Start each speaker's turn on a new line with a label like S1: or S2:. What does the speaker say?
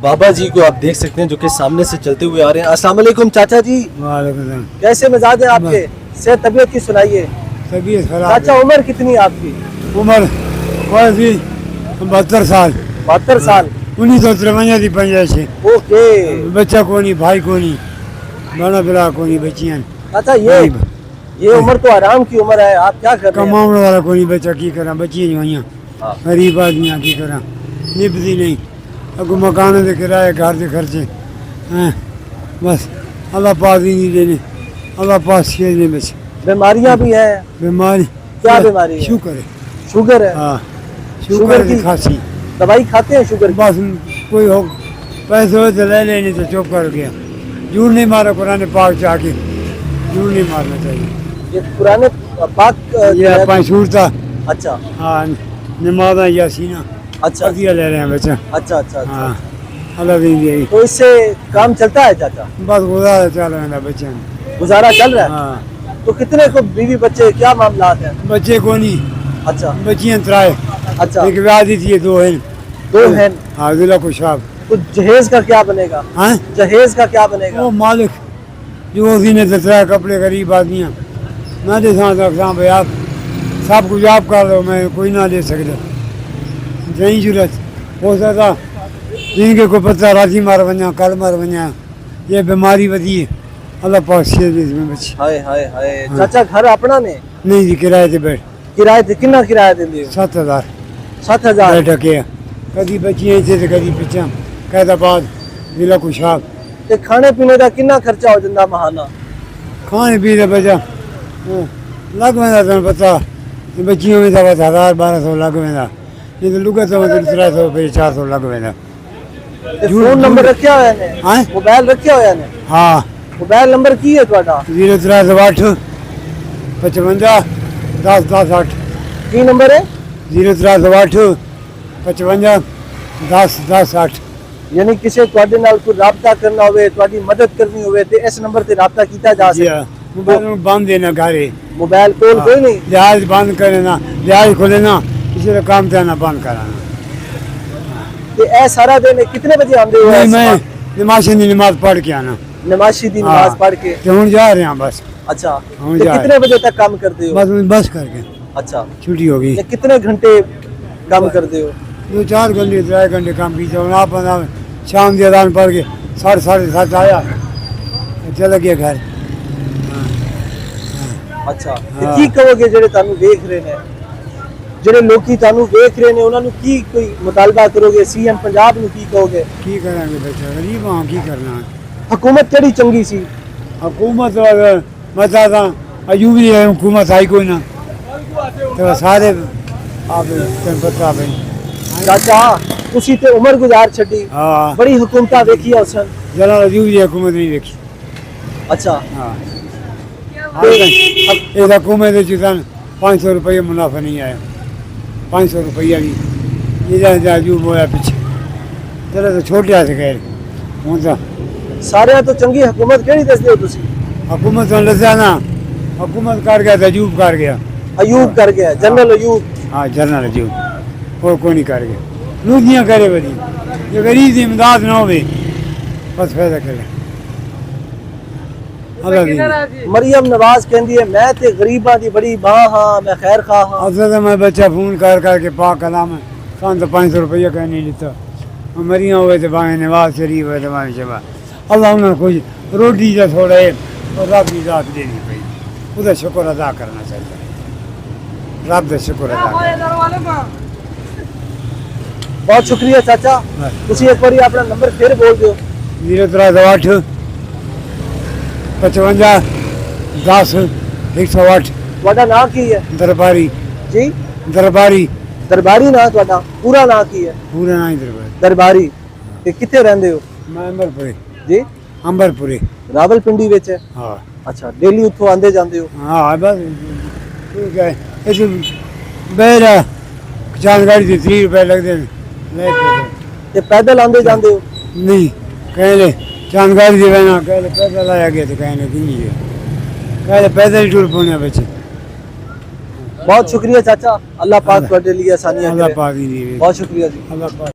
S1: बाबा जी को आप देख सकते हैं जो कि सामने से चलते हुए आ रहे हैं। अस्सलाम वालेकुम चाचा जी, कैसे मिजाज है आपके? सेहत तबीयत की सुनाइए।
S2: तबीयत खराब।
S1: चाचा उम्र कितनी है आपकी?
S2: उम्र 72 साल।
S1: 72 साल।
S2: 1953 की पैदाइश है।
S1: ओके।
S2: बच्चा कोनी, भाई कोनी, बड़ा बड़ा कोनी, बच्चियां।
S1: चाचा ये उम्र तो आराम की उम्र है, आप क्या कर रहे हैं?
S2: कमाने वाला कोनी, बच्चा की करा, बच्चियां जो गरीब आदमी की करा, निभती नहीं। अगो मकान के किराए, घर के खर्चे हैं, बस अल्लाह पास ही नहीं देने, अल्लाह पास खेलने बस।
S1: बीमारियां भी हैं?
S2: बीमारी
S1: क्या बीमारी है?
S2: शुगर है।
S1: शुगर है?
S2: हाँ,
S1: शुगर
S2: शुगर
S1: की
S2: की खांसी।
S1: दवाई खाते हैं शुगर की?
S2: बस कोई हो पैसे हो तो ले लेने तो चुप कर गया। झूठ नहीं मारा कुरान पाक चाके, झूठ नहीं मारना चाहिए।
S1: ये पुराने पाक
S2: ये अपना शूर था।
S1: अच्छा
S2: हाँ, नमाजा यासीना
S1: अच्छा
S2: ले रहे हैं बच्चा।
S1: अच्छा अच्छा अच्छा।
S2: हाँ, अल्लाह दी यही
S1: तो इससे काम चलता है चाचा?
S2: बस गुजारा चल रहा है बच्चे।
S1: गुजारा चल रहा है?
S2: हाँ,
S1: तो कितने को बीवी बच्चे, क्या मामला है?
S2: बच्चे को नहीं,
S1: अच्छा
S2: बच्चियां त्राए।
S1: अच्छा।
S2: एक व्याधि थी, दो हैं।
S1: दो हैं?
S2: हाँ, जिला कुशाब।
S1: तो जहेज का क्या बनेगा?
S2: हाँ,
S1: जहेज का क्या बनेगा?
S2: वो मालिक जो उसी ने दसरा कपड़े गरीब आदमियाँ ना दे सकता भाई, आप सब कुछ आप कर लो, मैं कोई ना दे सकता। नहीं जरूरत हो सकता जिनके को पता राजी मार बना, कल मार बना, ये बीमारी बदी है। अल्लाह पास इसमें बच्चे।
S1: हाय हाय हाय। चाचा घर अपना ने?
S2: नहीं जी, किराए से बैठ।
S1: किराए ते कितना किराया देंदे हो?
S2: 7000।
S1: 7000?
S2: टके कभी बच्चियाँ थे तो कभी पिछा कैदाबाद जिला कुशाब।
S1: ते खाने पीने का कितना खर्चा हो जाता महाना?
S2: खाने पीने बचा लग वेंदा, तुम पता बच्चियों में तो बस 1000-1200 लग वेंदा, नहीं तो लुगा तो 300 फिर 400 लग वेंदा।
S1: ते फोन नंबर रखिया होया ने?
S2: हाँ,
S1: मोबाइल रखिया होया ने?
S2: हाँ,
S1: मोबाइल नंबर की है ਤੁਹਾਡਾ?
S2: 0308 55 10 10 8।
S1: की नंबर है?
S2: 0308 55 10 10 8।
S1: यानी किसी ਤੁਹਾਡੇ ਨਾਲ ਕੋਈ ਰਾਬਤਾ ਕਰਨਾ ਹੋਵੇ, ਤੁਹਾਡੀ ਮਦਦ ਕਰਨੀ ਹੋਵੇ ਤੇ ਇਸ ਨੰਬਰ ਤੇ ਰਾਬਤਾ ਕੀਤਾ ਜਾ
S2: जी
S1: ਸਕਦਾ।
S2: मोबाइल बंद देना घरे,
S1: मोबाइल कोल कोई नहीं?
S2: जहाज बंद करे ना, जहाज खोले ना, किसी का काम था ना बंद कराना।
S1: ते ए सारा दिन कितने बजे आंदे हो?
S2: नहीं, मैं नमाज़ की नमाज पढ़ के आना,
S1: नमाज़ी दी नमाज पढ़ के?
S2: तो हम जा रहे हैं बस।
S1: अच्छा,
S2: हम
S1: ते
S2: जा
S1: कितने बजे तक काम करते हो?
S2: बस बस करके
S1: अच्छा,
S2: छुट्टी हो गई।
S1: ते कितने घंटे काम करते हो?
S2: 2-4 घंटे 3 घंटे काम की तो आप शाम की अजान पढ़ के 7:30 आया, चला गया घर।
S1: अच्छा, ਤੇ ਕੀ ਕਹੋਗੇ ਜਿਹੜੇ ਤੁਹਾਨੂੰ ਵੇਖ ਰਹੇ ਨੇ, ਜਿਹੜੇ ਲੋਕੀ ਤੁਹਾਨੂੰ ਵੇਖ ਰਹੇ ਨੇ, ਉਹਨਾਂ ਨੂੰ ਕੀ ਕੋਈ ਮੁਤਾਲਬਾ ਕਰੋਗੇ? ਸੀਐਮ ਪੰਜਾਬ ਨੂੰ ਕੀ ਕਹੋਗੇ?
S2: की करेंगे बच्चा, गरीब हाँ, की करना है।
S1: ਹਕੂਮਤ ਕਿਹੜੀ ਚੰਗੀ ਸੀ?
S2: हुकूमत मता था अयूब ही है, हुकूमत आई कोई ना, तो सारे आप तेन पता भाई।
S1: ਚਾਚਾ ਤੁਸੀਂ ਤੇ ਉਮਰ ਗੁਜ਼ਾਰ ਛੱਡੀ,
S2: हाँ,
S1: ਬੜੀ ਹਕੂਮਤਾਂ ਵੇਖੀਆਂ ਉਸਨ।
S2: जरा अयूब ही हुकूमत नहीं देखी।
S1: अच्छा,
S2: हाँ, इस हुकूमत चिकन 500 रुपये मुनाफा नहीं आया, 500 रुपया भी ये अयूब होया पीछे। चलो तो छोटे हाथ खैर हूँ तो
S1: ਸਾਰਿਆਂ ਤੋਂ ਚੰਗੀ ਹਕੂਮਤ ਕਿਹੜੀ ਦੱਸਦੇ ਹੋ ਤੁਸੀਂ?
S2: हुकूमत तो लसा ना, हुकूमत कर गया तो अयूब कर गया।
S1: अयूब कर गया, जनरल अयूब।
S2: हाँ, जनरल अयूब और कोई नहीं कर गया। लूदियाँ करे बड़ी, ये गरीब की इमदाद ना हो बस फायदा करे।
S1: मरियम नवाज कहती है मैं ते गरीबां दी बड़ी मां हाँ, मैं खैर खा हाँ।
S2: असल तो मैं बच्चा फोन कर करके पाक कलाम सान तो 500 रुपया कहीं नहीं लेता। मरिया हुए तो भावे नवाज शरीफ हुए तो भावे शबा, अल्लाह उन्हें कुछ रोटी का थोड़ा और रब की रात देनी पई, उसका शुक्र अदा करना चाहिए। रब का शुक्र अदा करना।
S1: बहुत शुक्रिया चाचा, तुसी एक बारी अपना नंबर फिर बोल दो।
S2: 0308 55 10 108।
S1: ਤੁਹਾਡਾ ਨਾਂ ਕੀ ਹੈ?
S2: दरबारी।
S1: जी,
S2: दरबारी।
S1: दरबारी ਨਾਂ ਤੁਹਾਡਾ? ਪੂਰਾ ਨਾਂ ਕੀ ਹੈ?
S2: पूरा ना ही दरबारी।
S1: दरबारी। ਤੇ ਕਿੱਥੇ ਰਹਿੰਦੇ ਹੋ?
S2: मैं अंबरपुरे।
S1: जी,
S2: अंबरपुरे।
S1: ਰਾਵਲਪਿੰਡੀ ਵਿੱਚ ਹੈ?
S2: हाँ,
S1: ਅੱਛਾ, ਡੇਲੀ ਉੱਥੋਂ ਆਂਦੇ ਜਾਂਦੇ ਹੋ?
S2: हाँ, बस ठीक है। इस बेरा जानकारी से 30 रुपए लगते हैं,
S1: ਤੇ ਪੈਦਲ ਆਂਦੇ ਜਾਂਦੇ ਹੋ?
S2: नहीं कहले जानकारी से बना, कहले पैदल आया गया तो कहने की नहीं है, कहले पैदल टूर पौने बच्चे।
S1: बहुत शुक्रिया चाचा, अल्लाह पाक ਤੁਹਾਡੇ ਲਈ ਆਸਾਨੀਆਂ
S2: अल्लाह
S1: करे।
S2: पाक ही नहीं।
S1: बहुत शुक्रिया जी।
S2: अल्लाह पाक।